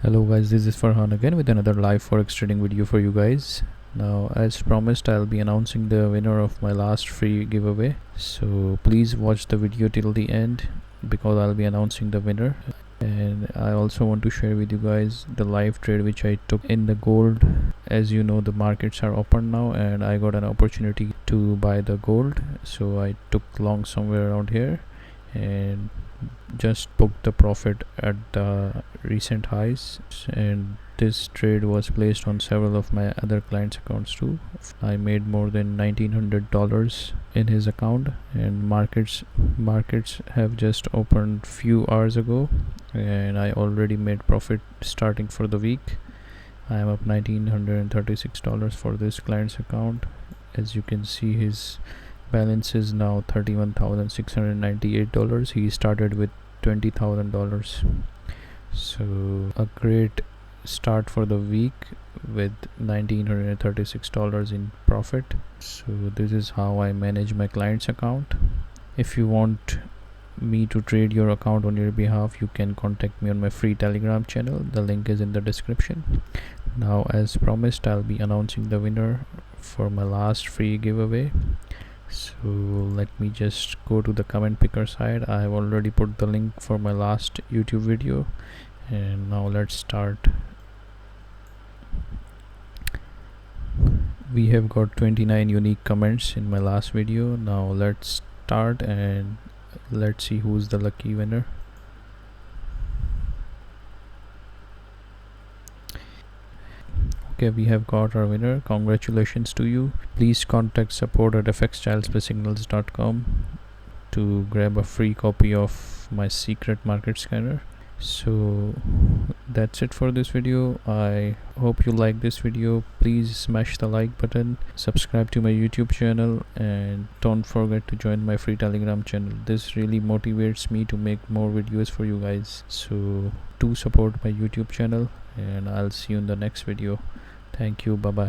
Hello guys, this is Farhan again with another live forex trading video for you guys. Now as promised, I'll be announcing the winner of my last free giveaway, so please watch the video till the end because I'll be announcing the winner. And I also want to share with you guys the live trade which I took in the gold. As you know, the markets are open now and I got an opportunity to buy the gold, so I took long somewhere around here and just booked the profit at the recent highs, and this trade was placed on several of my other clients' accounts too. I made more than $1,900 in his account, and markets have just opened few hours ago and I already made profit starting for the week. I am up $1,936 for this client's account. As you can see, his balance is now $31,698. He started with $20,000, so a great start for the week with $1,936 in profit. So this is how I manage my client's account. If you want me to trade your account on your behalf, you can contact me on my free Telegram channel. The link is in the description. Now as promised, I'll be announcing the winner for my last free giveaway. So let me just go to the comment picker side. I have already put the link for my last YouTube video, and now let's start. We have got 29 unique comments in my last video. Now let's start and let's see who's the lucky winner. Okay, we have got our winner. Congratulations to you. Please contact support at FxChildsplaySignals.com to grab a free copy of my secret market scanner. So that's it for this video. I hope you like this video. Please smash the like button, subscribe to my YouTube channel, and don't forget to join my free Telegram channel. This really motivates me to make more videos for you guys. So do support my YouTube channel, and I'll see you in the next video. Thank you. Bye bye.